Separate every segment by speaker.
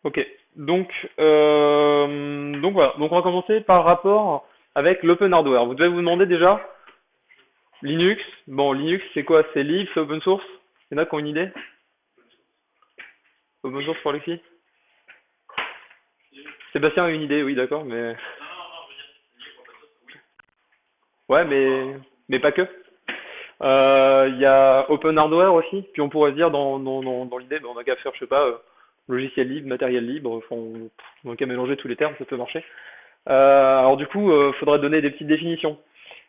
Speaker 1: Ok, donc voilà, donc on va commencer par rapport avec l'open hardware. Vous devez vous demander déjà, Linux, bon Linux c'est quoi? C'est libre, c'est open source? Il y en a qui ont une idée? Open source pour Alexis? Sébastien a une idée, oui d'accord, mais... Ouais, mais pas que. Il y a open hardware aussi, puis on pourrait se dire dans l'idée, ben, on a qu'à faire, je sais pas, logiciel libre, matériel libre, enfin, on a qu'à mélanger tous les termes, ça peut marcher. Alors du coup, faudrait donner des petites définitions.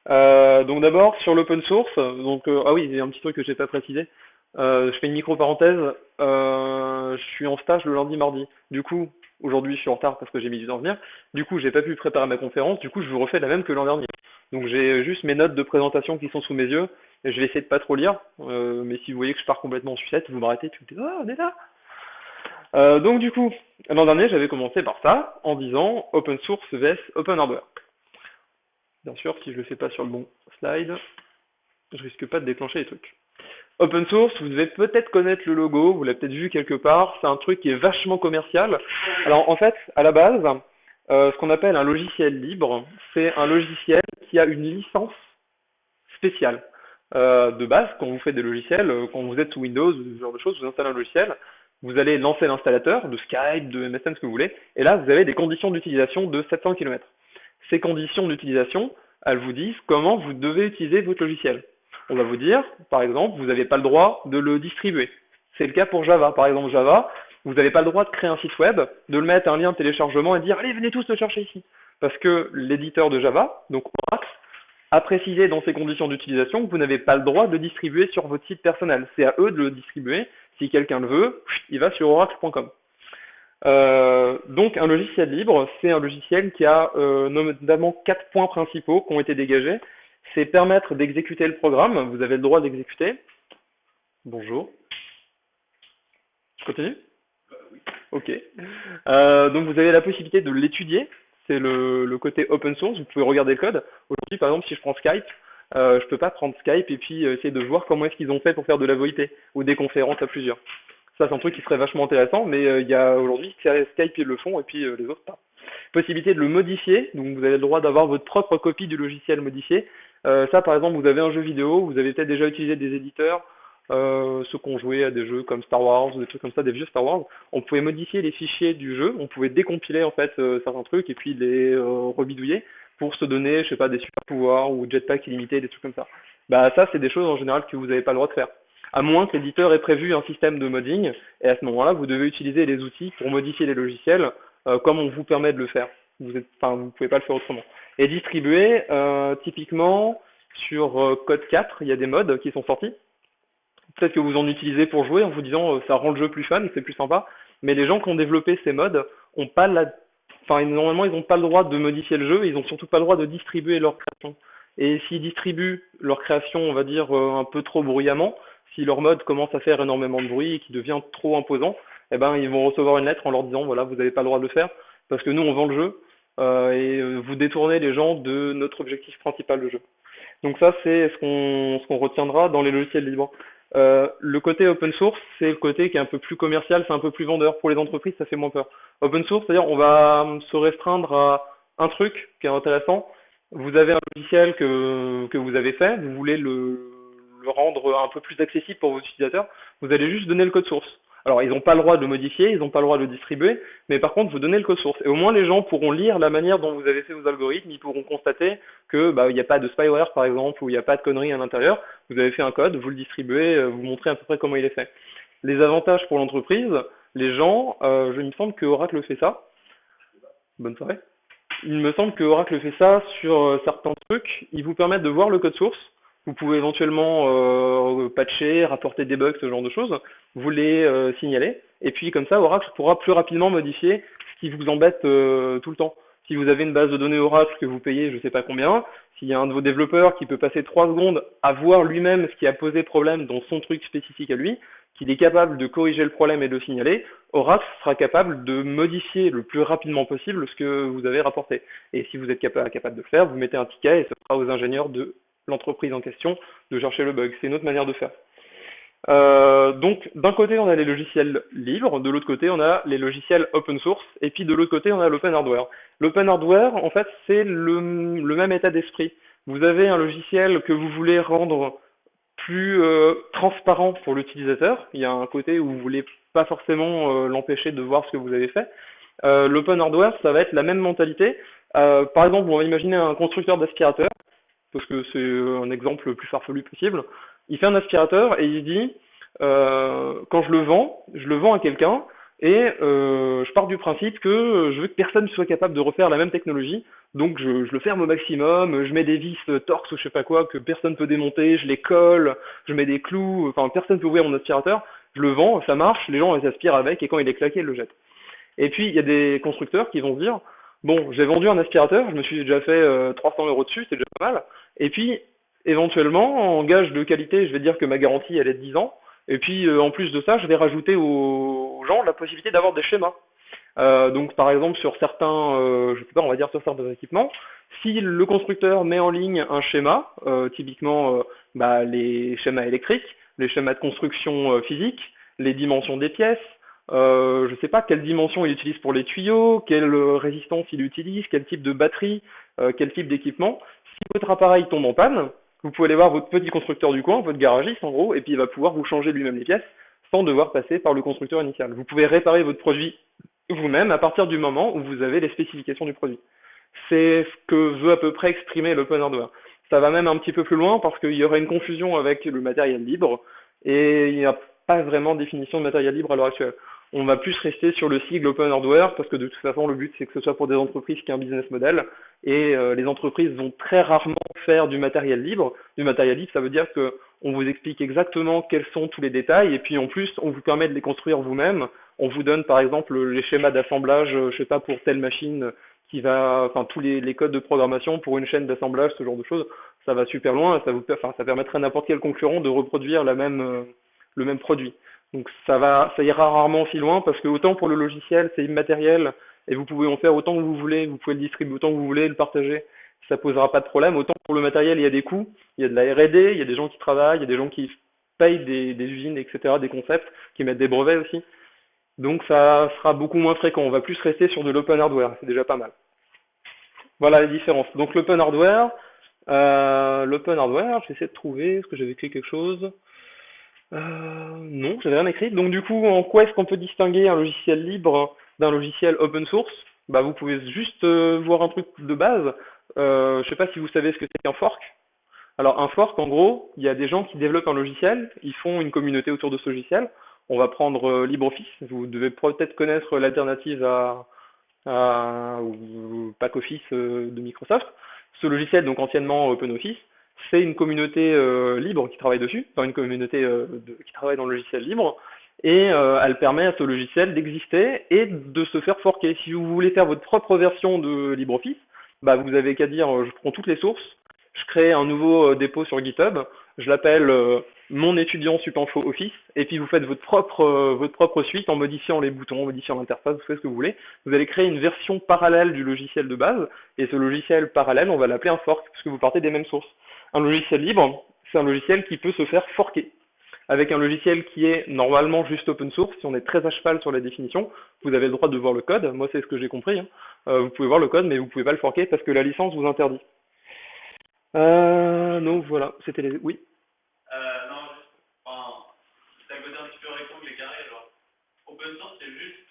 Speaker 1: Donc d'abord sur l'open source, donc ah oui, il y a un petit truc que j'ai pas précisé. Je fais une micro parenthèse. Je suis en stage le lundi, mardi. Du coup, aujourd'hui je suis en retard parce que j'ai mis du temps à venir. Du coup, j'ai pas pu préparer ma conférence. Du coup, je vous refais la même que l'an dernier. Donc j'ai juste mes notes de présentation qui sont sous mes yeux. Et je vais essayer de pas trop lire. Mais si vous voyez que je pars complètement en sucette, vous m'arrêtez puis vous dites ah on est là. Donc du coup, l'an dernier j'avais commencé par ça en disant open source vs open hardware. Bien sûr, si je le fais pas sur le bon slide, je risque pas de déclencher les trucs. Open source, vous devez peut-être connaître le logo, vous l'avez peut-être vu quelque part, c'est un truc qui est vachement commercial. Alors en fait, à la base, ce qu'on appelle un logiciel libre, c'est un logiciel qui a une licence spéciale. De base, quand vous faites des logiciels, quand vous êtes sous Windows, ce genre de choses, vous installez un logiciel, vous allez lancer l'installateur de Skype, de MSN, ce que vous voulez, et là, vous avez des conditions d'utilisation de 700 km. Ces conditions d'utilisation, elles vous disent comment vous devez utiliser votre logiciel. On va vous dire, par exemple, vous n'avez pas le droit de le distribuer. C'est le cas pour Java. Par exemple, Java, vous n'avez pas le droit de créer un site web, de le mettre un lien de téléchargement et de dire allez, venez tous le chercher ici. Parce que l'éditeur de Java, donc Oracle, a précisé dans ses conditions d'utilisation que vous n'avez pas le droit de le distribuer sur votre site personnel. C'est à eux de le distribuer. Si quelqu'un le veut, il va sur oracle.com. Donc un logiciel libre, c'est un logiciel qui a notamment 4 points principaux qui ont été dégagés. C'est permettre d'exécuter le programme, vous avez le droit d'exécuter. Bonjour, je continue? Ok. Donc vous avez la possibilité de l'étudier, c'est le côté open source, vous pouvez regarder le code. Aujourd'hui par exemple si je prends Skype, je peux pas prendre Skype et puis essayer de voir comment est-ce qu'ils ont fait pour faire de la VoIP ou des conférences à plusieurs. Ça, c'est un truc qui serait vachement intéressant, mais il y a aujourd'hui Skype ils le font et puis les autres pas. Possibilité de le modifier, donc vous avez le droit d'avoir votre propre copie du logiciel modifié. Ça, par exemple, vous avez un jeu vidéo, vous avez peut-être déjà utilisé des éditeurs, ceux qui ont joué à des jeux comme Star Wars, ou des trucs comme ça, des vieux Star Wars. On pouvait modifier les fichiers du jeu, on pouvait décompiler en fait certains trucs et puis les rebidouiller pour se donner, je sais pas, des super pouvoirs ou jetpack illimité, des trucs comme ça. Bah ça, c'est des choses en général que vous n'avez pas le droit de faire à moins que l'éditeur ait prévu un système de modding, et à ce moment-là, vous devez utiliser les outils pour modifier les logiciels comme on vous permet de le faire. Vous pouvez pas le faire autrement. Et distribuer, typiquement, sur Code 4, il y a des mods qui sont sortis. Peut-être que vous en utilisez pour jouer en vous disant ça rend le jeu plus fun, c'est plus sympa, mais les gens qui ont développé ces mods ont pas la... Enfin, normalement, ils n'ont pas le droit de modifier le jeu, ils n'ont surtout pas le droit de distribuer leur création. Et s'ils distribuent leur création, on va dire, un peu trop bruyamment, si leur mode commence à faire énormément de bruit et qui devient trop imposant, eh ben, ils vont recevoir une lettre en leur disant, voilà, vous n'avez pas le droit de le faire, parce que nous, on vend le jeu, vous détournez les gens de notre objectif principal de jeu. Donc ça, c'est ce qu'on retiendra dans les logiciels libres. Le côté open source, c'est le côté qui est un peu plus commercial, c'est un peu plus vendeur. Pour les entreprises, ça fait moins peur. Open source, c'est-à-dire on va se restreindre à un truc qui est intéressant. Vous avez un logiciel que vous avez fait, vous voulez le rendre un peu plus accessible pour vos utilisateurs, vous allez juste donner le code source. Alors, ils n'ont pas le droit de le modifier, ils n'ont pas le droit de le distribuer, mais par contre, vous donnez le code source. Et au moins, les gens pourront lire la manière dont vous avez fait vos algorithmes, ils pourront constater que bah, il n'y a pas de spyware, par exemple, ou il n'y a pas de conneries à l'intérieur. Vous avez fait un code, vous le distribuez, vous montrez à peu près comment il est fait. Les avantages pour l'entreprise, les gens, il me semble que Oracle fait ça. Bonne soirée. Il me semble que Oracle fait ça sur certains trucs. Ils vous permettent de voir le code source. Vous pouvez éventuellement patcher, rapporter des bugs, ce genre de choses. Vous les signalez. Et puis comme ça, Oracle pourra plus rapidement modifier ce qui vous embête tout le temps. Si vous avez une base de données Oracle que vous payez je ne sais pas combien, s'il y a un de vos développeurs qui peut passer 3 secondes à voir lui-même ce qui a posé problème dans son truc spécifique à lui, qu'il est capable de corriger le problème et de le signaler, Oracle sera capable de modifier le plus rapidement possible ce que vous avez rapporté. Et si vous êtes capable de le faire, vous mettez un ticket et ce sera aux ingénieurs de l'entreprise en question de chercher le bug. C'est une autre manière de faire. Donc, d'un côté, on a les logiciels libres, de l'autre côté, on a les logiciels open source, et puis de l'autre côté, on a l'open hardware. L'open hardware, en fait, c'est le même état d'esprit. Vous avez un logiciel que vous voulez rendre plus transparent pour l'utilisateur. Il y a un côté où vous voulez pas forcément l'empêcher de voir ce que vous avez fait. L'open hardware, ça va être la même mentalité. Par exemple, on va imaginer un constructeur d'aspirateur, parce que c'est un exemple le plus farfelu possible. Il fait un aspirateur et il dit, quand je le vends à quelqu'un et je pars du principe que je veux que personne ne soit capable de refaire la même technologie, donc je le ferme au maximum, je mets des vis Torx ou je sais pas quoi que personne peut démonter, je les colle, je mets des clous, enfin personne peut ouvrir mon aspirateur, je le vends, ça marche, les gens les aspirent avec et quand il est claqué, ils le jettent. Et puis, il y a des constructeurs qui vont se dire, bon, j'ai vendu un aspirateur, je me suis déjà fait 300 euros dessus, c'est déjà pas mal. Et puis, éventuellement, en gage de qualité, je vais dire que ma garantie, elle est de 10 ans. Et puis, en plus de ça, je vais rajouter aux gens la possibilité d'avoir des schémas. Donc, par exemple, sur certains, je sais pas, on va dire sur certains équipements, si le constructeur met en ligne un schéma, typiquement bah, les schémas électriques, les schémas de construction physique, les dimensions des pièces, je sais pas quelle dimension il utilise pour les tuyaux, quelle résistance il utilise, quel type de batterie, quel type d'équipement. Si votre appareil tombe en panne, vous pouvez aller voir votre petit constructeur du coin, votre garagiste en gros, et puis il va pouvoir vous changer lui-même les pièces sans devoir passer par le constructeur initial. Vous pouvez réparer votre produit vous-même à partir du moment où vous avez les spécifications du produit. C'est ce que veut à peu près exprimer l'open hardware. Ça va même un petit peu plus loin parce qu'il y aurait une confusion avec le matériel libre et il n'y a pas vraiment de définition de matériel libre à l'heure actuelle. On va plus rester sur le sigle open hardware parce que de toute façon le but c'est que ce soit pour des entreprises qui ont un business model et les entreprises vont très rarement faire du matériel libre. Du matériel libre, ça veut dire que on vous explique exactement quels sont tous les détails et puis en plus on vous permet de les construire vous-même. On vous donne par exemple les schémas d'assemblage, je sais pas pour telle machine qui va, enfin tous les codes de programmation pour une chaîne d'assemblage, ce genre de choses, ça va super loin. Enfin, ça permettrait à n'importe quel concurrent de reproduire le même produit. Donc ça ira rarement aussi loin parce que autant pour le logiciel c'est immatériel et vous pouvez en faire autant que vous voulez, vous pouvez le distribuer autant que vous voulez, le partager, ça posera pas de problème. Autant pour le matériel il y a des coûts, il y a de la R&D, il y a des gens qui travaillent, il y a des gens qui payent des usines, etc., des concepts, qui mettent des brevets aussi. Donc ça sera beaucoup moins fréquent. On va plus rester sur de l'open hardware, c'est déjà pas mal. Voilà les différences. Donc l'open hardware, j'essaie de trouver, est-ce que j'avais écrit quelque chose? Non, j'avais rien écrit. Donc du coup, en quoi est-ce qu'on peut distinguer un logiciel libre d'un logiciel open source? Bah vous pouvez juste voir un truc de base. Je sais pas si vous savez ce que c'est qu'un fork. Alors un fork, en gros, il y a des gens qui développent un logiciel, ils font une communauté autour de ce logiciel. On va prendre LibreOffice. Vous devez peut-être connaître l'alternative ou Pack Office de Microsoft. Ce logiciel, donc anciennement OpenOffice, c'est une communauté libre qui travaille dessus, enfin une communauté qui travaille dans le logiciel libre, et elle permet à ce logiciel d'exister et de se faire forker. Si vous voulez faire votre propre version de LibreOffice, bah vous avez qu'à dire je prends toutes les sources, je crée un nouveau dépôt sur GitHub, je l'appelle mon étudiant Supinfo Office, et puis vous faites votre propre suite en modifiant les boutons, en modifiant l'interface, vous faites ce que vous voulez. Vous allez créer une version parallèle du logiciel de base, et ce logiciel parallèle, on va l'appeler un fork, puisque vous partez des mêmes sources. Un logiciel libre, c'est un logiciel qui peut se faire forker. Avec un logiciel qui est normalement juste open source, si on est très à cheval sur la définition, vous avez le droit de voir le code, moi c'est ce que j'ai compris, hein. Vous pouvez voir le code, mais vous pouvez pas le forker parce que la licence vous interdit. Donc voilà, c'était les... Oui.
Speaker 2: Non, juste, enfin, c'est un côté un petit peu rectangle et carré, genre. Open source, c'est juste,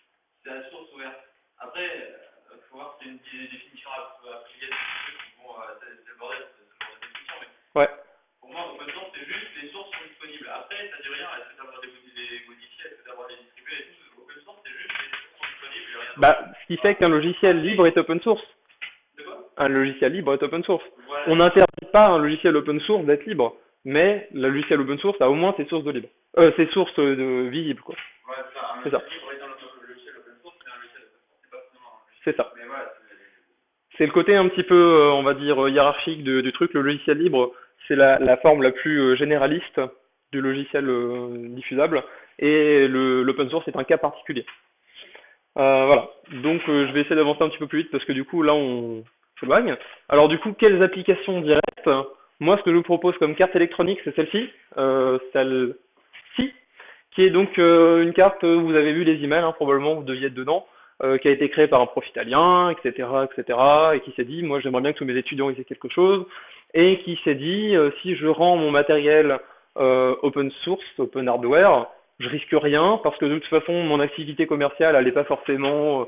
Speaker 2: c'est la source ouverte. Après, faut voir si c'est une définition applicative qui vont, c'est le bordel, c'est ce genre de discussion, mais
Speaker 1: Ouais.
Speaker 2: pour moi, open source, c'est juste les sources sont disponibles. Après, ça dit rien, est-ce que tu as des modifiés, est-ce que tu as des distribués et tout. Open source, c'est juste les sources sont disponibles et rien d'autre.
Speaker 1: Bah, ce qui fait qu'un logiciel libre est open source.
Speaker 2: De quoi?
Speaker 1: Un logiciel libre est open source.
Speaker 2: Voilà.
Speaker 1: On n'interdit pas à un logiciel open source d'être libre, mais le logiciel open source a au moins ses sources de libre. Ses sources de visibles, quoi.
Speaker 2: Ouais, c'est ça. Un
Speaker 1: C'est ça.
Speaker 2: logiciel libre est un logiciel open source, mais un logiciel open source, c'est pas forcément un logiciel.
Speaker 1: C'est ça.
Speaker 2: Mais voilà,
Speaker 1: C'est le côté un petit peu, on va dire, hiérarchique du truc. Le logiciel libre, c'est la forme la plus généraliste du logiciel diffusable, et l'open source est un cas particulier. Voilà. Donc je vais essayer d'avancer un petit peu plus vite parce que du coup là on s'éloigne. Alors du coup, quelles applications directes? Moi, ce que je vous propose comme carte électronique, c'est celle-ci. Celle-ci. qui est donc une carte, vous avez vu les emails, hein, probablement vous deviez être dedans, qui a été créée par un prof italien, etc., etc., et qui s'est dit, moi j'aimerais bien que tous mes étudiants aient quelque chose, et qui s'est dit, si je rends mon matériel open source, open hardware, je risque rien, parce que de toute façon, mon activité commerciale, elle n'est pas forcément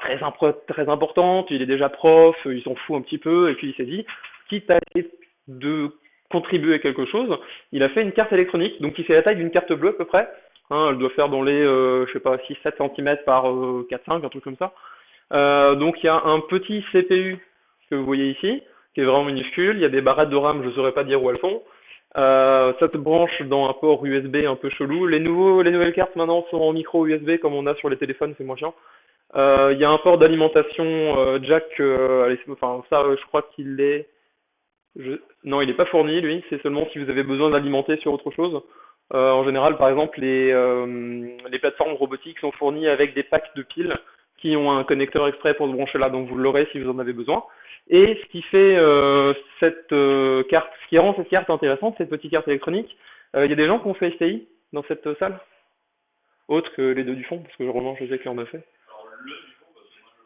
Speaker 1: très importante, il est déjà prof, il s'en fout un petit peu, et puis il s'est dit, quitte à essayer de contribuer à quelque chose, il a fait une carte électronique, donc qui fait la taille d'une carte bleue à peu près. Hein, elle doit faire dans les, je sais pas, 6-7 cm par 4-5, un truc comme ça. Donc il y a un petit CPU que vous voyez ici, qui est vraiment minuscule. Il y a des barrettes de RAM, je ne saurais pas dire où elles sont. Ça se branche dans un port USB un peu chelou. Les nouvelles cartes maintenant sont en micro USB comme on a sur les téléphones, c'est moins chiant. Il y a un port d'alimentation jack, enfin ça je crois qu'il est non, il n'est pas fourni, lui. C'est seulement si vous avez besoin d'alimenter sur autre chose. En général, par exemple, les plateformes robotiques sont fournies avec des packs de piles qui ont un connecteur exprès pour se brancher là, donc vous l'aurez si vous en avez besoin. Et ce qui fait cette carte, ce qui rend cette carte intéressante, cette petite carte électronique, il y a des gens qui ont fait STI dans cette salle, autres que les deux du fond, parce que vraiment je sais qui en a fait.
Speaker 2: Alors, le du fond,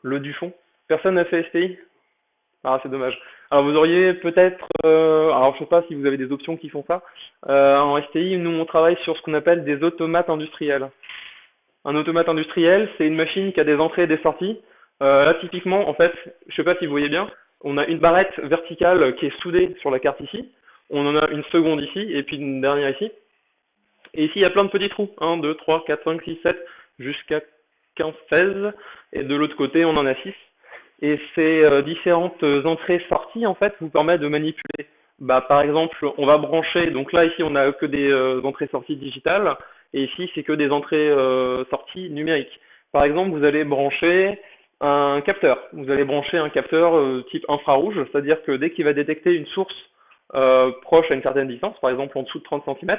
Speaker 2: parce que moi,
Speaker 1: Le du fond. Personne n'a fait STI? Ah, c'est dommage. Alors vous auriez peut-être, alors je sais pas si vous avez des options qui font ça. En STI, nous on travaille sur ce qu'on appelle des automates industriels. Un automate industriel, c'est une machine qui a des entrées et des sorties. Là typiquement, en fait, je sais pas si vous voyez bien, on a une barrette verticale qui est soudée sur la carte ici. On en a une seconde ici et puis une dernière ici. Et ici, il y a plein de petits trous. 1, 2, 3, 4, 5, 6, 7, jusqu'à 15, 16. Et de l'autre côté, on en a 6. Et ces différentes entrées-sorties, en fait, vous permettent de manipuler. Bah, par exemple, on va brancher, donc là, ici, on n'a que des entrées-sorties digitales, et ici, c'est que des entrées-sorties numériques. Par exemple, vous allez brancher un capteur. Vous allez brancher un capteur type infrarouge, c'est-à-dire que dès qu'il va détecter une source proche à une certaine distance, par exemple en dessous de 30 cm,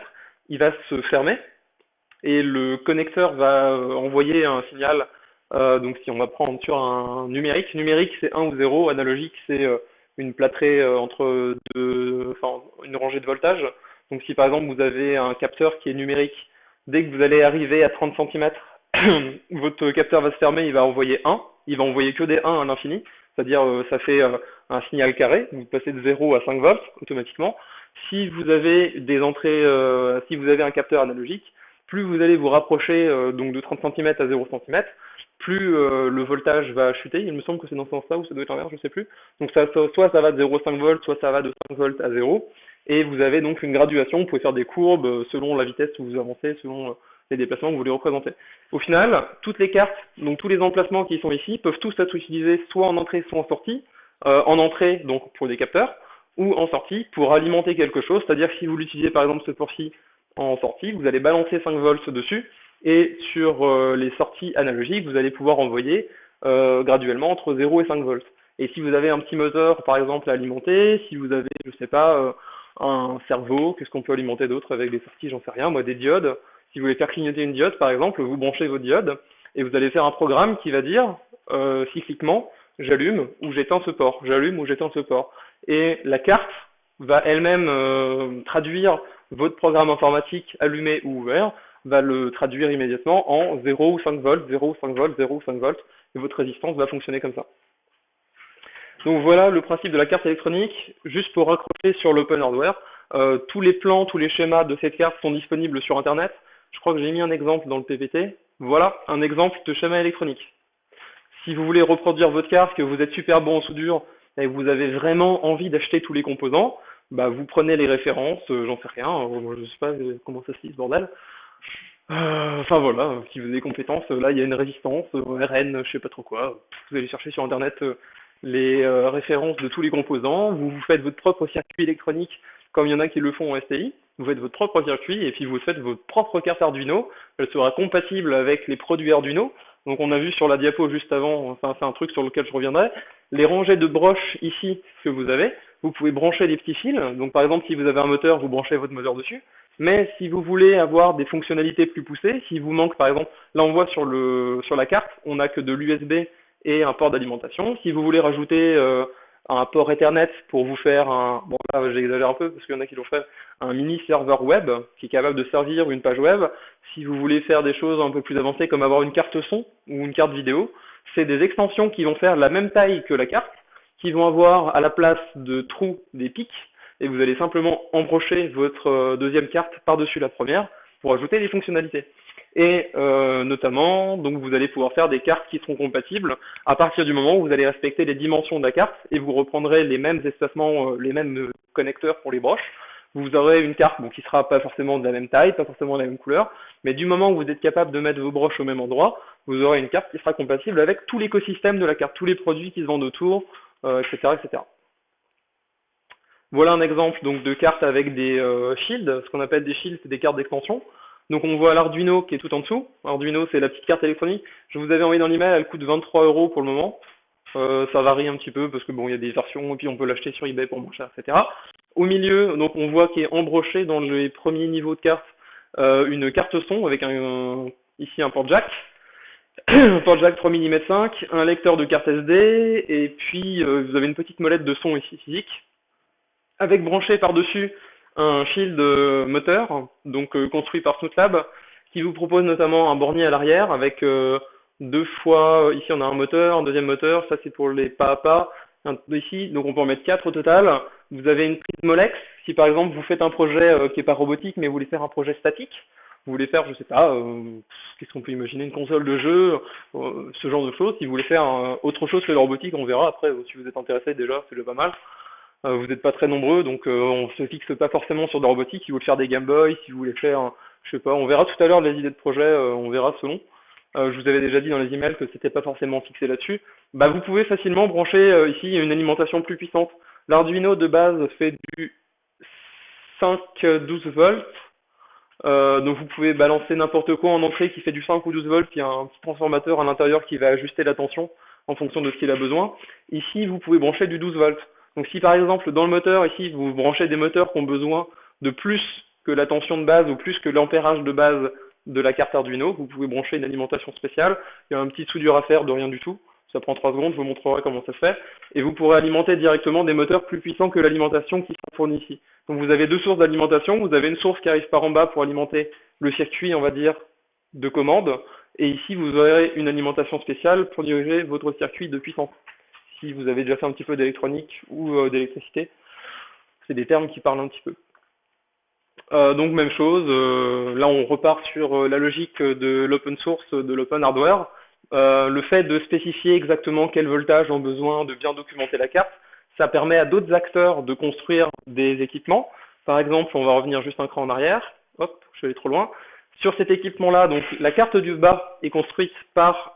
Speaker 1: il va se fermer, et le connecteur va envoyer un signal. Donc si on va prendre sur un numérique c'est 1 ou 0, analogique c'est une plâtrée entre deux, enfin une rangée de voltage. Donc si par exemple vous avez un capteur qui est numérique, dès que vous allez arriver à 30 cm, votre capteur va se fermer, il va envoyer 1, il va envoyer que des 1 à l'infini, c'est-à-dire ça fait un signal carré, vous passez de 0 à 5 volts automatiquement. Si vous avez des entrées, si vous avez un capteur analogique, plus vous allez vous rapprocher donc de 30 cm à 0 cm, plus le voltage va chuter. Il me semble que c'est dans ce sens-là ou ça doit être l'inverse, je ne sais plus. Donc soit ça va de 0,5 volts, soit ça va de 5 volts à 0. Et vous avez donc une graduation, vous pouvez faire des courbes selon la vitesse où vous avancez, selon les déplacements que vous voulez représenter. Au final, toutes les cartes, donc tous les emplacements qui sont ici, peuvent tous être utilisés soit en entrée, soit en sortie. En entrée, donc pour des capteurs, ou en sortie pour alimenter quelque chose. C'est-à-dire que si vous l'utilisez par exemple ce port-ci en sortie, vous allez balancer 5 volts dessus, et sur les sorties analogiques, vous allez pouvoir envoyer graduellement entre 0 et 5 volts. Et si vous avez un petit moteur, par exemple, à alimenter, si vous avez, je sais pas, un cerveau, qu'est-ce qu'on peut alimenter d'autre avec des sorties, j'en sais rien, moi, des diodes. Si vous voulez faire clignoter une diode, par exemple, vous branchez vos diodes et vous allez faire un programme qui va dire cycliquement, j'allume ou j'éteins ce port, j'allume ou j'éteins ce port. Et la carte va elle-même traduire votre programme informatique allumé ou ouvert, va le traduire immédiatement en 0 ou 5 volts, 0 ou 5 volts, 0 ou 5 volts, et votre résistance va fonctionner comme ça. Donc voilà le principe de la carte électronique. Juste pour raccrocher sur l'open hardware, tous les plans, tous les schémas de cette carte sont disponibles sur Internet. Je crois que j'ai mis un exemple dans le PPT. Voilà un exemple de schéma électronique. Si vous voulez reproduire votre carte, que vous êtes super bon en soudure et que vous avez vraiment envie d'acheter tous les composants, bah vous prenez les références, j'en sais rien, moi je sais pas comment ça se dit ce bordel. Enfin voilà, si vous avez des compétences, là il y a une résistance, RN, je sais pas trop quoi. Vous allez chercher sur internet les références de tous les composants, vous faites votre propre circuit électronique, comme il y en a qui le font en STI, vous faites votre propre circuit et puis vous faites votre propre carte Arduino, elle sera compatible avec les produits Arduino. Donc on a vu sur la diapo juste avant, enfin c'est un truc sur lequel je reviendrai, les rangées de broches ici que vous pouvez brancher des petits fils, donc par exemple si vous avez un moteur, vous branchez votre moteur dessus, mais si vous voulez avoir des fonctionnalités plus poussées, si vous manque par exemple, là on voit sur la carte, on n'a que de l'USB et un port d'alimentation. Si vous voulez rajouter un port Ethernet pour vous faire bon là j'exagère un peu parce qu'il y en a qui l'ont fait, un mini serveur web qui est capable de servir une page web. Si vous voulez faire des choses un peu plus avancées comme avoir une carte son ou une carte vidéo, c'est des extensions qui vont faire la même taille que la carte, qui vont avoir à la place de trous des pics, et vous allez simplement embrocher votre deuxième carte par-dessus la première pour ajouter des fonctionnalités. Et notamment, donc vous allez pouvoir faire des cartes qui seront compatibles à partir du moment où vous allez respecter les dimensions de la carte et vous reprendrez les mêmes espacements, les mêmes connecteurs pour les broches. Vous aurez une carte qui sera pas forcément de la même taille, pas forcément de la même couleur, mais du moment où vous êtes capable de mettre vos broches au même endroit, vous aurez une carte qui sera compatible avec tout l'écosystème de la carte, tous les produits qui se vendent autour, etc., etc. Voilà un exemple donc de carte avec des shields. Ce qu'on appelle des shields, c'est des cartes d'extension. Donc on voit l'Arduino qui est tout en dessous. Arduino, c'est la petite carte électronique. Je vous avais envoyé dans l'email, elle coûte 23 € pour le moment. Ça varie un petit peu parce que bon, il y a des versions et puis on peut l'acheter sur eBay pour moins cher, etc. Au milieu, donc on voit qu'il est embroché dans les premiers niveaux de carte une carte son avec ici un port jack, un port jack 3 mm 5, un lecteur de carte SD et puis vous avez une petite molette de son ici physique avec branché par-dessus un shield moteur, donc construit par Snootlab, qui vous propose notamment un bornier à l'arrière avec deux fois, ici on a un moteur, un deuxième moteur, ça c'est pour les pas à pas, ici, donc on peut en mettre 4 au total. Vous avez une prise Molex, si par exemple vous faites un projet qui n'est pas robotique, mais vous voulez faire un projet statique, vous voulez faire, je sais pas, qu'est-ce qu'on peut imaginer, une console de jeu, ce genre de choses. Si vous voulez faire autre chose que la robotique, on verra après, si vous êtes intéressé déjà, c'est déjà pas mal. Vous n'êtes pas très nombreux, donc on se fixe pas forcément sur de la robotique. Si vous voulez faire des Game Boy, si vous voulez faire, je sais pas, on verra tout à l'heure les idées de projet, on verra selon. Je vous avais déjà dit dans les emails que c'était pas forcément fixé là-dessus. Bah, vous pouvez facilement brancher ici une alimentation plus puissante. L'Arduino de base fait du 5-12 volts, donc vous pouvez balancer n'importe quoi en entrée qui fait du 5 ou 12 volts. Il y a un petit transformateur à l'intérieur qui va ajuster la tension en fonction de ce qu'il a besoin. Ici, vous pouvez brancher du 12 volts. Donc si par exemple dans le moteur, ici, vous branchez des moteurs qui ont besoin de plus que la tension de base ou plus que l'ampérage de base de la carte Arduino, vous pouvez brancher une alimentation spéciale. Il y a un petit soudure à faire de rien du tout. Ça prend 3 secondes, je vous montrerai comment ça se fait. Et vous pourrez alimenter directement des moteurs plus puissants que l'alimentation qui sont fournis ici. Donc vous avez deux sources d'alimentation. Vous avez une source qui arrive par en bas pour alimenter le circuit, on va dire, de commande. Et ici, vous aurez une alimentation spéciale pour diriger votre circuit de puissance. Si vous avez déjà fait un petit peu d'électronique ou d'électricité, c'est des termes qui parlent un petit peu. Donc même chose, là on repart sur la logique de l'open source, de l'open hardware. Le fait de spécifier exactement quel voltage ont besoin, de bien documenter la carte, ça permet à d'autres acteurs de construire des équipements. Par exemple, on va revenir juste un cran en arrière. Hop, je suis allé trop loin. Sur cet équipement-là, donc la carte du bas est construite par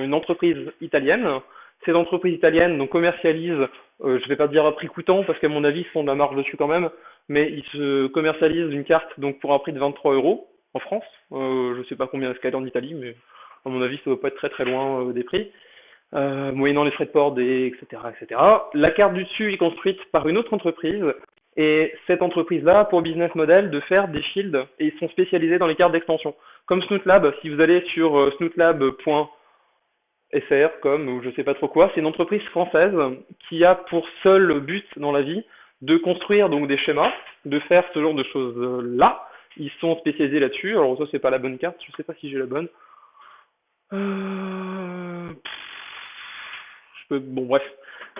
Speaker 1: une entreprise italienne. Cette entreprise italienne donc commercialise, je ne vais pas dire à prix coûtant parce qu'à mon avis ils font de la marge dessus quand même, mais ils se commercialisent une carte donc pour un prix de 23 € en France. Je ne sais pas combien est-ce qu'elle est en Italie, mais à mon avis ça ne va pas être très très loin des prix. Moyennant les frais de port, etc., etc. La carte du dessus est construite par une autre entreprise, et cette entreprise-là a pour business model de faire des shields, et ils sont spécialisés dans les cartes d'extension. Comme Snootlab, si vous allez sur snootlab.fr, ou je sais pas trop quoi, c'est une entreprise française qui a pour seul but dans la vie de construire donc des schémas, de faire ce genre de choses-là. Ils sont spécialisés là-dessus. Alors ça c'est pas la bonne carte, je sais pas si j'ai la bonne. Bon bref,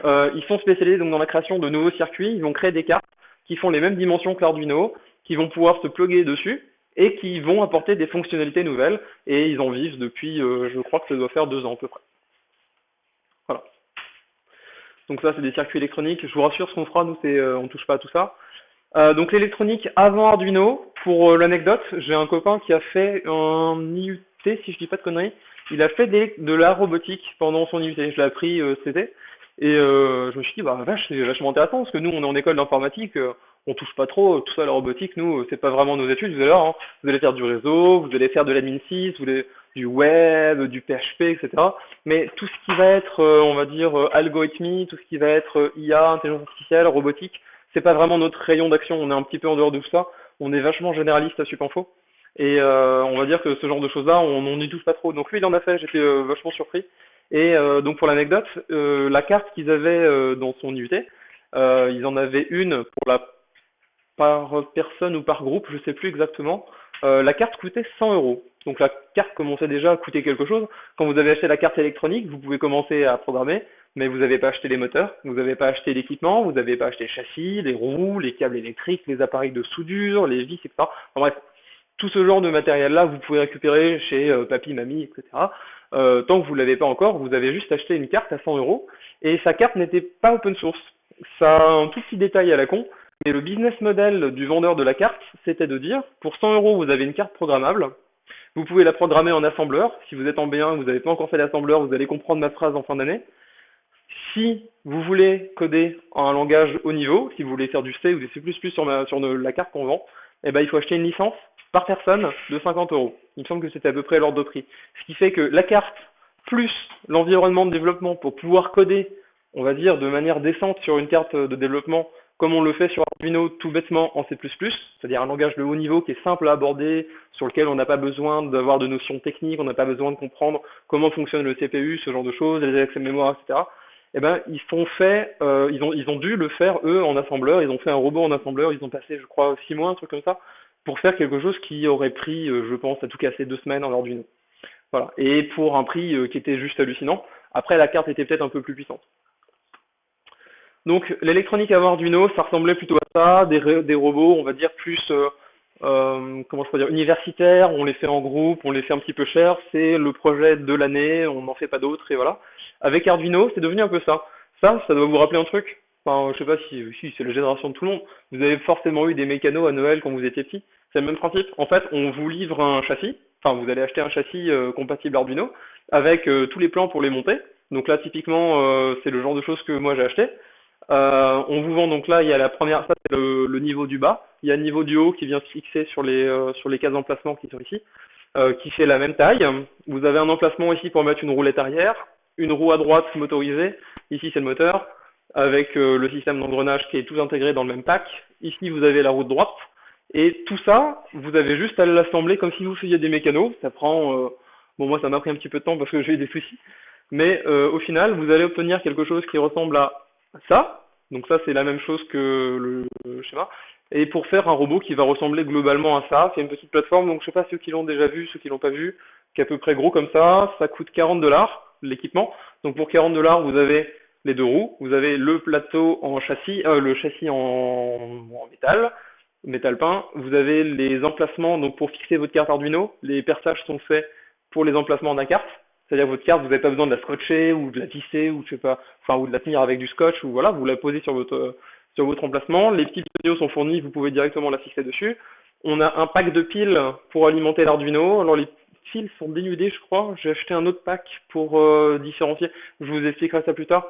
Speaker 1: ils sont spécialisés donc dans la création de nouveaux circuits. Ils vont créer des cartes qui font les mêmes dimensions que l'Arduino, qui vont pouvoir se plugger dessus et qui vont apporter des fonctionnalités nouvelles. Et ils en vivent depuis, je crois que ça doit faire 2 ans à peu près. Voilà. Donc ça c'est des circuits électroniques. Je vous rassure, ce qu'on fera nous c'est, on touche pas à tout ça. Donc l'électronique avant Arduino. Pour l'anecdote, j'ai un copain qui a fait un IUT, si je dis pas de conneries. Il a fait de la robotique pendant son IUT. Je l'ai appris cet été. Et je me suis dit, bah vache, c'est vachement intéressant, parce que nous, on est en école d'informatique, on touche pas trop, tout ça, la robotique, nous, c'est pas vraiment nos études, vous allez voir, hein. Vous allez faire du réseau, vous allez faire de l'admin 6, vous allez du web, du PHP, etc. Mais tout ce qui va être, on va dire, algorithmie, tout ce qui va être IA, intelligence artificielle, robotique, c'est pas vraiment notre rayon d'action, on est un petit peu en dehors de tout ça, on est vachement généraliste à Supinfo. Et on va dire que ce genre de choses-là, on n'y touche pas trop. Donc lui, il en a fait, j'étais vachement surpris. Et donc pour l'anecdote, la carte qu'ils avaient dans son IUT, ils en avaient une pour la par personne ou par groupe, je sais plus exactement. La carte coûtait 100 euros. Donc la carte commençait déjà à coûter quelque chose. Quand vous avez acheté la carte électronique, vous pouvez commencer à programmer, mais vous n'avez pas acheté les moteurs, vous n'avez pas acheté l'équipement, vous n'avez pas acheté le châssis, les roues, les câbles électriques, les appareils de soudure, les vis, etc. Enfin bref, tout ce genre de matériel-là, vous pouvez récupérer chez papy, mamie, etc. Tant que vous ne l'avez pas encore, vous avez juste acheté une carte à 100 euros et sa carte n'était pas open source. Ça a un tout petit détail à la con, mais le business model du vendeur de la carte, c'était de dire, pour 100 euros, vous avez une carte programmable, vous pouvez la programmer en assembleur. Si vous êtes en B1 et vous n'avez pas encore fait l'assembleur, vous allez comprendre ma phrase en fin d'année. Si vous voulez coder en un langage haut niveau, si vous voulez faire du C ou du C++ sur la carte qu'on vend, eh ben, il faut acheter une licence par personne de 50 euros. Il me semble que c'était à peu près l'ordre de prix. Ce qui fait que la carte plus l'environnement de développement pour pouvoir coder, on va dire, de manière décente sur une carte de développement, comme on le fait sur Arduino tout bêtement en C++, c'est-à-dire un langage de haut niveau qui est simple à aborder, sur lequel on n'a pas besoin d'avoir de notions techniques, on n'a pas besoin de comprendre comment fonctionne le CPU, ce genre de choses, les accès de mémoire, etc. Eh ben, ils ont dû le faire eux en assembleur. Ils ont fait un robot en assembleur. Ils ont passé, je crois, 6 mois, un truc comme ça, pour faire quelque chose qui aurait pris, je pense, à tout casser 2 semaines en Arduino. Voilà. Et pour un prix qui était juste hallucinant. Après, la carte était peut-être un peu plus puissante. Donc, l'électronique à Arduino, ça ressemblait plutôt à ça, des robots, on va dire plus, comment je peux dire, universitaires. On les fait en groupe, on les fait un petit peu cher. C'est le projet de l'année, on n'en fait pas d'autres et voilà. Avec Arduino, c'est devenu un peu ça. Ça doit vous rappeler un truc. Enfin, je sais pas si c'est la génération de tout le monde. Vous avez forcément eu des mécanos à Noël quand vous étiez petit. C'est le même principe. En fait, on vous livre un châssis. Enfin, vous allez acheter un châssis compatible Arduino avec tous les plans pour les monter. Donc là, typiquement, c'est le genre de choses que moi j'ai acheté. On vous vend donc là, il y a la première, ça c'est le niveau du bas. Il y a le niveau du haut qui vient se fixer sur les cases d'emplacement qui sont ici, qui fait la même taille. Vous avez un emplacement ici pour mettre une roulette arrière, une roue à droite motorisée. Ici c'est le moteur avec le système d'engrenage qui est tout intégré dans le même pack. Ici vous avez la roue de droite et tout ça, vous avez juste à l'assembler comme si vous faisiez des mécanos. Ça prend, bon moi ça m'a pris un petit peu de temps parce que j'ai eu des soucis, mais au final vous allez obtenir quelque chose qui ressemble à ça. Donc ça, c'est la même chose que le schéma. Et pour faire un robot qui va ressembler globalement à ça, c'est une petite plateforme. Donc je sais pas ceux qui l'ont déjà vu, ceux qui l'ont pas vu, qui est à peu près gros comme ça. Ça coûte 40 dollars l'équipement. Donc pour 40 dollars, vous avez les deux roues, vous avez le plateau en châssis, le châssis en métal peint. Vous avez les emplacements. Donc pour fixer votre carte Arduino, les perçages sont faits pour les emplacements de la carte. C'est-à-dire que votre carte, vous n'avez pas besoin de la scotcher ou de la tisser ou je sais pas, enfin ou de la tenir avec du scotch ou voilà, vous la posez sur votre emplacement. Les petits tuyaux sont fournis, vous pouvez directement la fixer dessus. On a un pack de piles pour alimenter l'Arduino. Alors les fils sont dénudés, je crois. J'ai acheté un autre pack pour différencier. Je vous expliquerai ça plus tard.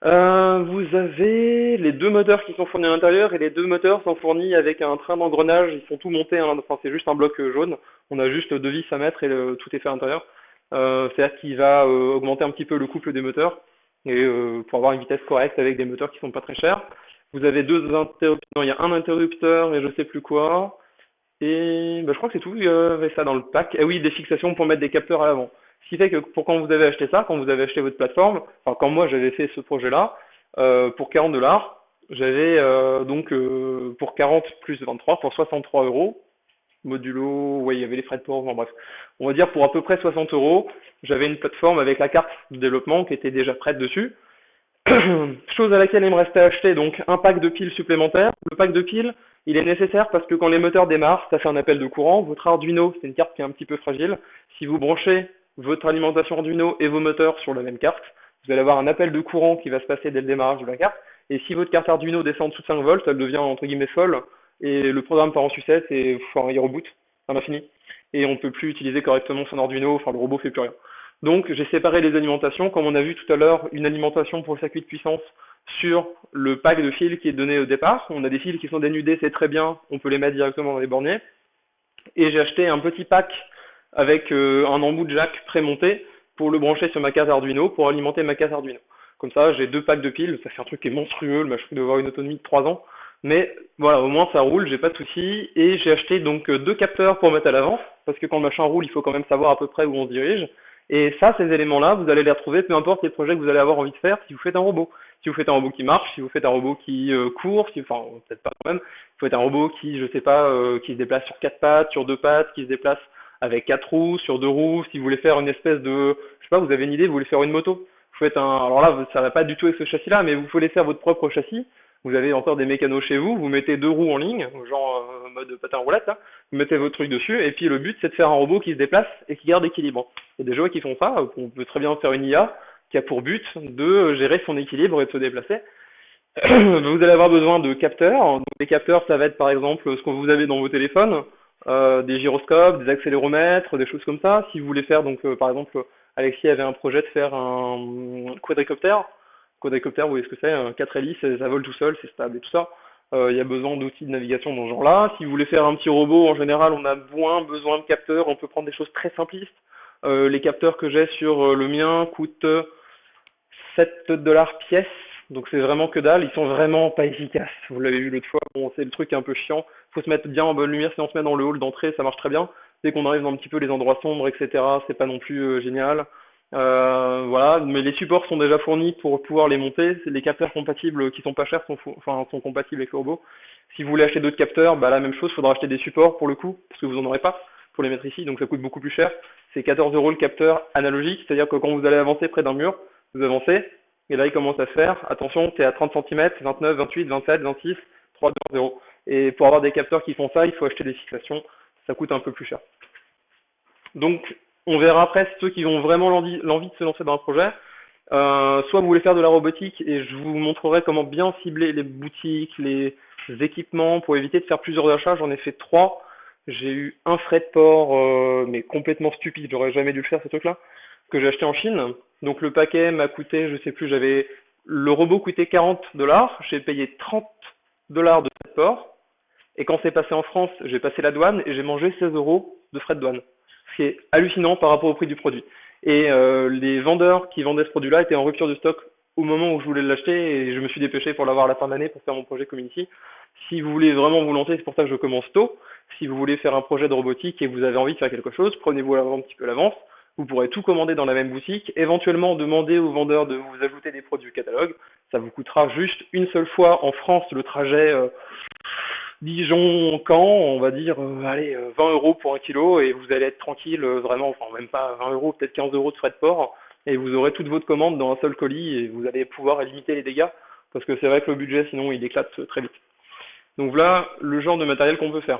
Speaker 1: Vous avez les deux moteurs qui sont fournis à l'intérieur et les deux moteurs sont fournis avec un train d'engrenage. Ils sont tout montés, hein. Enfin c'est juste un bloc jaune. On a juste deux vis à mettre et tout est fait à l'intérieur. C'est-à-dire qu'il va augmenter un petit peu le couple des moteurs et pour avoir une vitesse correcte avec des moteurs qui sont pas très chers. Vous avez deux interrupteurs, non, il y a un interrupteur et je sais plus quoi. Et bah, je crois que c'est tout, il y avait ça dans le pack. Et oui, des fixations pour mettre des capteurs à l'avant. Ce qui fait que pour quand vous avez acheté ça, quand vous avez acheté votre plateforme, enfin quand moi j'avais fait ce projet-là, pour 40 dollars, j'avais donc pour 40 plus 23, pour 63 euros, modulo, ouais, il y avait les frais de port, enfin, bref. On va dire pour à peu près 60 euros, j'avais une plateforme avec la carte de développement qui était déjà prête dessus. Chose à laquelle il me restait à acheter, donc un pack de piles supplémentaires. Le pack de piles, il est nécessaire parce que quand les moteurs démarrent, ça fait un appel de courant. Votre Arduino, c'est une carte qui est un petit peu fragile. Si vous branchez votre alimentation Arduino et vos moteurs sur la même carte, vous allez avoir un appel de courant qui va se passer dès le démarrage de la carte. Et si votre carte Arduino descend en dessous de 5 volts, elle devient entre guillemets folle et le programme part en sucette et enfin, il reboot à l'infini. Et on ne peut plus utiliser correctement son Arduino, enfin le robot fait plus rien. Donc j'ai séparé les alimentations, comme on a vu tout à l'heure, une alimentation pour le circuit de puissance sur le pack de fils qui est donné au départ. On a des fils qui sont dénudés, c'est très bien, on peut les mettre directement dans les borniers. Et j'ai acheté un petit pack avec un embout de jack prémonté pour le brancher sur ma carte Arduino, pour alimenter ma carte Arduino. Comme ça, j'ai deux packs de piles, ça fait un truc qui est monstrueux, le machin doit avoir une autonomie de 3 ans. Mais voilà, au moins ça roule, j'ai pas de soucis. Et j'ai acheté donc deux capteurs pour mettre à l'avant, parce que quand le machin roule, il faut quand même savoir à peu près où on se dirige. Et ça, ces éléments-là, vous allez les retrouver peu importe les projets que vous allez avoir envie de faire si vous faites un robot. Si vous faites un robot qui marche, si vous faites un robot qui court, enfin peut-être pas quand même, vous faites un robot qui, je sais pas, qui se déplace sur quatre pattes, sur deux pattes, qui se déplace avec quatre roues, sur deux roues, si vous voulez faire une espèce de, je sais pas, vous avez une idée, vous voulez faire une moto. Vous faites alors là, ça va pas du tout avec ce châssis-là, mais vous voulez faire votre propre châssis. Vous avez encore des mécanos chez vous, vous mettez deux roues en ligne, genre mode patin roulette, là, vous mettez votre truc dessus, et puis le but c'est de faire un robot qui se déplace et qui garde l'équilibre. Il y a des jouets qui font ça, on peut très bien faire une IA qui a pour but de gérer son équilibre et de se déplacer. Vous allez avoir besoin de capteurs. Donc, les capteurs, ça va être par exemple ce que vous avez dans vos téléphones, des gyroscopes, des accéléromètres, des choses comme ça. Si vous voulez faire, donc par exemple, Alexis avait un projet de faire un quadricoptère. Quadricoptère, vous voyez ce que c'est, quatre hélices, ça vole tout seul, c'est stable et tout ça. Il y a besoin d'outils de navigation dans ce genre-là. Si vous voulez faire un petit robot, en général, on a moins besoin de capteurs. On peut prendre des choses très simplistes. Les capteurs que j'ai sur le mien coûtent 7 $ pièce, donc c'est vraiment que dalle, ils sont vraiment pas efficaces. Vous l'avez vu l'autre fois, bon, c'est le truc un peu chiant. Faut se mettre bien en bonne lumière, si on se met dans le hall d'entrée, ça marche très bien. Dès qu'on arrive dans un petit peu les endroits sombres, etc., c'est pas non plus génial. Voilà, mais les supports sont déjà fournis pour pouvoir les monter. Les capteurs compatibles qui sont pas chers sont compatibles avec le robot. Si vous voulez acheter d'autres capteurs, bah la même chose, il faudra acheter des supports pour le coup, parce que vous en aurez pas pour les mettre ici, donc ça coûte beaucoup plus cher. C'est 14 € le capteur analogique, c'est-à-dire que quand vous allez avancer près d'un mur, vous avancez, et là il commence à faire, attention, tu es à 30 cm, 29, 28, 27, 26, 3, 2, 0. Et pour avoir des capteurs qui font ça, il faut acheter des fixations, ça coûte un peu plus cher. Donc on verra après ceux qui ont vraiment l'envie de se lancer dans un projet. Soit vous voulez faire de la robotique et je vous montrerai comment bien cibler les boutiques, les équipements pour éviter de faire plusieurs achats. J'en ai fait 3. J'ai eu un frais de port, mais complètement stupide. J'aurais jamais dû le faire ce truc-là, que j'ai acheté en Chine. Donc le paquet m'a coûté, je sais plus, le robot coûtait 40 $. J'ai payé 30 $ de frais de port. Et quand c'est passé en France, j'ai passé la douane et j'ai mangé 16 € de frais de douane. Ce qui est hallucinant par rapport au prix du produit. Et les vendeurs qui vendaient ce produit-là étaient en rupture de stock au moment où je voulais l'acheter et je me suis dépêché pour l'avoir à la fin de l'année pour faire mon projet Community. Si vous voulez vraiment vous lancer, c'est pour ça que je commence tôt. Si vous voulez faire un projet de robotique et vous avez envie de faire quelque chose, prenez-vous un petit peu à l'avance. Vous pourrez tout commander dans la même boutique, éventuellement demander au vendeur de vous ajouter des produits au catalogue. Ça vous coûtera juste une seule fois en France le trajet Dijon-Caen, on va dire, allez, 20 € pour 1 kilo et vous allez être tranquille, vraiment, enfin même pas 20 €, peut-être 15 € de frais de port et vous aurez toute votre commande dans un seul colis et vous allez pouvoir limiter les dégâts parce que c'est vrai que le budget sinon il éclate très vite. Donc voilà le genre de matériel qu'on peut faire.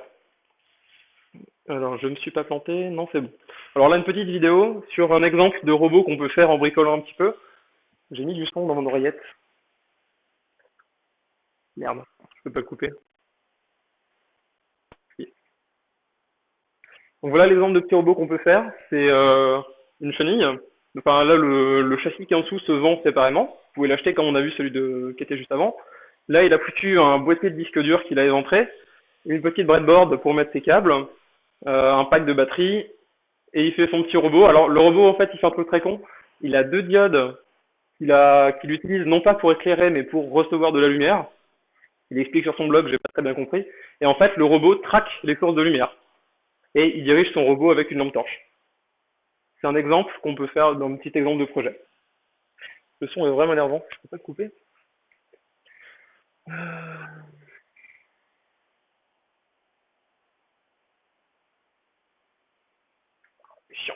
Speaker 1: Alors je me suis pas planté, non c'est bon. Alors là une petite vidéo sur un exemple de robot qu'on peut faire en bricolant un petit peu. J'ai mis du son dans mon oreillette. Merde, je peux pas le couper. Donc voilà l'exemple de petit robot qu'on peut faire. C'est une chenille. Enfin là le châssis qui est en dessous se vend séparément. Vous pouvez l'acheter comme on a vu celui qui était juste avant. Là il a foutu un boîtier de disque dur qu'il a éventré, une petite breadboard pour mettre ses câbles, un pack de batterie et il fait son petit robot. Alors le robot en fait il fait un truc très con. Il a deux diodes qu'il utilise non pas pour éclairer mais pour recevoir de la lumière. Il explique sur son blog, j'ai pas très bien compris. Et en fait le robot traque les sources de lumière et il dirige son robot avec une lampe torche. C'est un exemple qu'on peut faire dans un petit exemple de projet. Le son est vraiment énervant, je peux pas le couper. Chiant.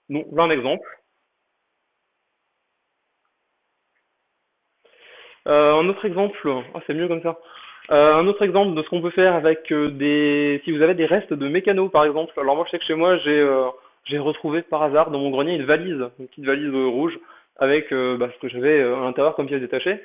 Speaker 1: Donc, là un exemple. Un autre exemple, c'est mieux comme ça. Un autre exemple de ce qu'on peut faire avec si vous avez des restes de mécano par exemple. Alors moi je sais que chez moi j'ai retrouvé par hasard dans mon grenier une petite valise rouge avec ce que j'avais à l'intérieur comme pièce détachée.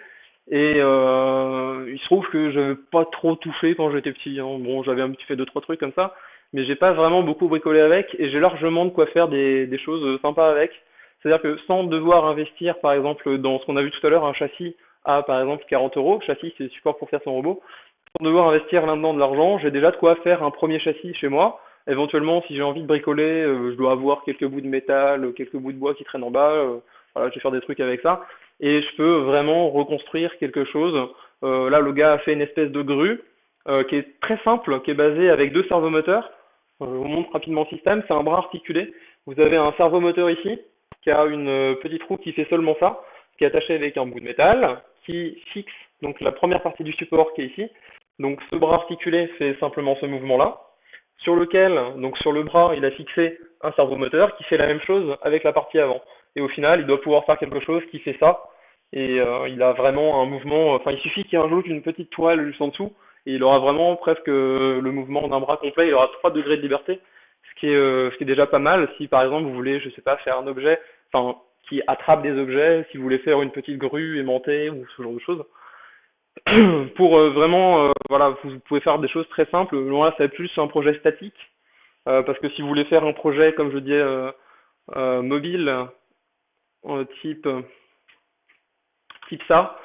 Speaker 1: Et il se trouve que j'avais pas trop touché quand j'étais petit, hein. Bon, j'avais un petit fait deux trois trucs comme ça, mais j'ai pas vraiment beaucoup bricolé avec et j'ai largement de quoi faire des choses sympas avec. C'est-à-dire que sans devoir investir, par exemple, dans ce qu'on a vu tout à l'heure, un châssis à par exemple 40 €, châssis c'est le support pour faire son robot, sans devoir investir là-dedans de l'argent, j'ai déjà de quoi faire un premier châssis chez moi. Éventuellement, si j'ai envie de bricoler, je dois avoir quelques bouts de métal, quelques bouts de bois qui traînent en bas, voilà, je vais faire des trucs avec ça et je peux vraiment reconstruire quelque chose. Là, le gars a fait une espèce de grue qui est très simple, qui est basée avec deux servomoteurs. Je vous montre rapidement le système. C'est un bras articulé Vous avez un servomoteur ici, qui a une petite roue qui fait seulement ça, qui est attachée avec un bout de métal, qui fixe donc la première partie du support qui est ici. Donc ce bras articulé fait simplement ce mouvement-là, sur lequel, donc sur le bras, il a fixé un servomoteur qui fait la même chose avec la partie avant. Et au final, il doit pouvoir faire quelque chose qui fait ça, et il a vraiment un mouvement, enfin il suffit qu'il rajoute une petite toile juste en dessous, et il aura vraiment presque le mouvement d'un bras complet, il aura 3 degrés de liberté, ce qui est déjà pas mal si par exemple vous voulez, je sais pas, faire un objet, enfin qui attrape des objets, si vous voulez faire une petite grue aimantée ou ce genre de choses. Pour vraiment, voilà, vous pouvez faire des choses très simples. Là, c'est plus un projet statique, parce que si vous voulez faire un projet, comme je disais, mobile, type, type ça,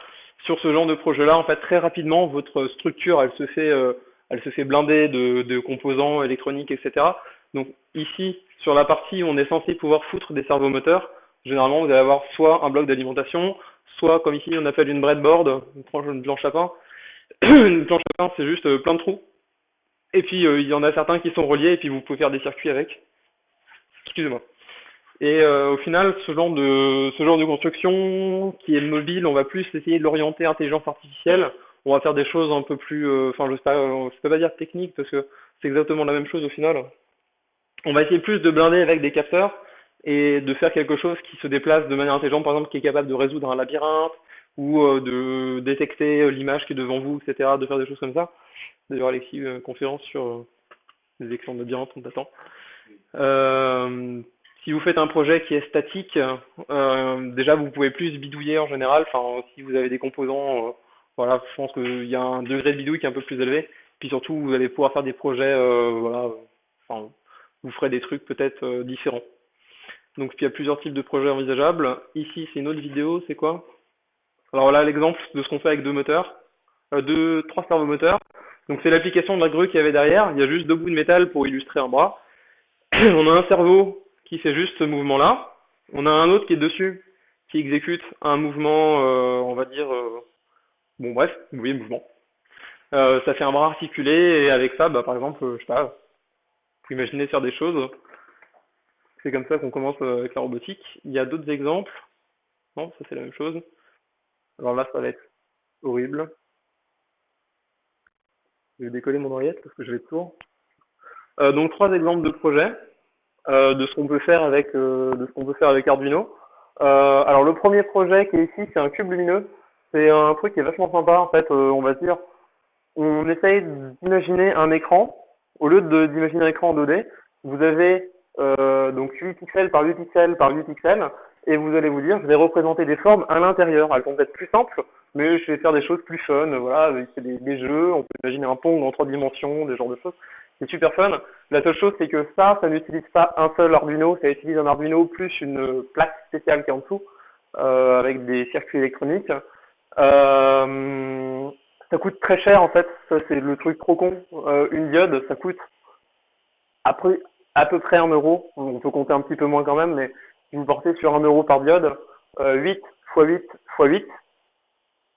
Speaker 1: sur ce genre de projet-là, en fait, très rapidement, votre structure, elle se fait blinder de composants électroniques, etc. Donc ici, sur la partie où on est censé pouvoir foutre des servomoteurs, généralement, vous allez avoir soit un bloc d'alimentation, soit, comme ici, on appelle une breadboard, une planche à pain. Une planche à pain, c'est juste plein de trous. Et puis, il y en a certains qui sont reliés, et puis vous pouvez faire des circuits avec. Excusez-moi. Et au final, ce genre de construction qui est mobile, on va plus essayer de l'orienter intelligence artificielle. On va faire des choses un peu plus, enfin, je peux pas dire technique parce que c'est exactement la même chose au final. On va essayer plus de blinder avec des capteurs et de faire quelque chose qui se déplace de manière intelligente, par exemple, qui est capable de résoudre un labyrinthe ou de détecter l'image qui est devant vous, etc., de faire des choses comme ça. D'ailleurs, Alexis, conférence sur les écrans de labyrinthe, on t'attend. Euh, Si vous faites un projet qui est statique, déjà vous pouvez plus bidouiller en général. Enfin, si vous avez des composants, voilà, je pense qu'il y a un degré de bidouille qui est un peu plus élevé. Puis surtout, vous allez pouvoir faire des projets, voilà, enfin, vous ferez des trucs peut-être différents. Donc il y a plusieurs types de projets envisageables. Ici, c'est une autre vidéo, c'est quoi? Alors voilà l'exemple de ce qu'on fait avec deux moteurs, trois servomoteurs. Donc c'est l'application de la grue qu'il y avait derrière. Il y a juste deux bouts de métal pour illustrer un bras. On a un cerveau qui fait juste ce mouvement-là. On a un autre qui est dessus, qui exécute un mouvement, on va dire, bon bref, vous voyez le mouvement. Ça fait un bras articulé et avec ça, bah, par exemple, je sais pas, vous pouvez imaginer faire des choses. C'est comme ça qu'on commence avec la robotique. Il y a d'autres exemples. Non, ça c'est la même chose. Alors là, ça va être horrible. Je vais décoller mon oreillette parce que je vais tour. Donc trois exemples de projets. De ce qu'on peut faire avec Arduino. Alors le premier projet qui est ici, c'est un cube lumineux. C'est un truc qui est vachement sympa en fait. On va dire, on essaye d'imaginer un écran au lieu d'imaginer un écran en 2D. Vous avez donc 8 pixels par 8 pixels par 8 pixels et vous allez vous dire, je vais représenter des formes à l'intérieur. Elles vont être plus simples, mais je vais faire des choses plus fun. Voilà, c'est des jeux. On peut imaginer un pong en 3 dimensions, des genres de choses. C'est super fun. La seule chose, c'est que ça n'utilise pas un seul Arduino, ça utilise un Arduino plus une plaque spéciale qui est en dessous, avec des circuits électroniques. Ça coûte très cher en fait, ça c'est le truc trop con. Une diode, ça coûte après à peu près 1 euro. On peut compter un petit peu moins quand même, mais si vous portez sur 1 euro par diode, 8 x 8 x 8,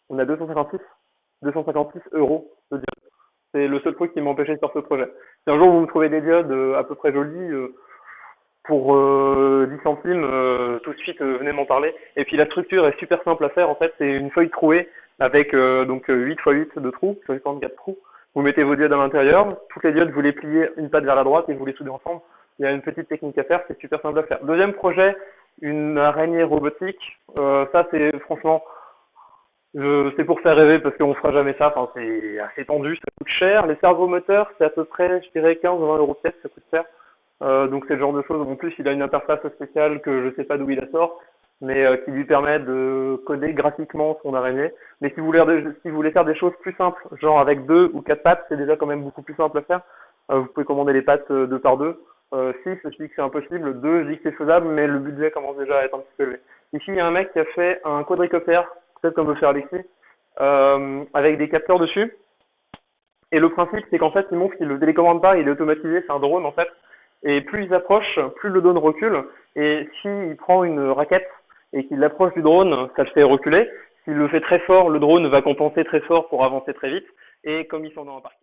Speaker 1: on a 256 euros de diode. C'est le seul truc qui m'empêchait de faire ce projet. Si un jour vous me trouvez des diodes à peu près jolies, pour 10 centimes, tout de suite venez m'en parler. Et puis la structure est super simple à faire, en fait c'est une feuille trouée avec donc 8 x 8 de trous, sur 84 trous. Vous mettez vos diodes à l'intérieur, toutes les diodes vous les pliez une patte vers la droite et vous les soudez ensemble. Il y a une petite technique à faire, c'est super simple à faire. Deuxième projet, une araignée robotique. Ça c'est franchement, c'est pour faire rêver parce qu'on fera jamais ça, enfin c'est assez tendu, ça coûte cher. Les servomoteurs, c'est à peu près, je dirais 15-20 euros pièce, ça coûte cher. Donc c'est le genre de choses. En plus, il a une interface spéciale que je sais pas d'où il la sort, mais qui lui permet de coder graphiquement son araignée. Mais si vous voulez faire des choses plus simples, genre avec 2 ou 4 pattes, c'est déjà quand même beaucoup plus simple à faire. Vous pouvez commander les pattes 2 par 2. 6, je dis que c'est impossible. 2, je dis que c'est faisable, mais le budget commence déjà à être un petit peu élevé. Ici, il y a un mec qui a fait un quadricoptère, peut-être comme veut faire Alexis, avec des capteurs dessus. Et le principe, c'est qu'en fait, il montre qu'il ne le télécommande pas, il est automatisé, c'est un drone en fait. Et plus il approche, plus le drone recule. Et s'il prend une raquette et qu'il l'approche du drone, ça le fait reculer. S'il le fait très fort, le drone va compenser très fort pour avancer très vite. Et comme ils sont dans un parking,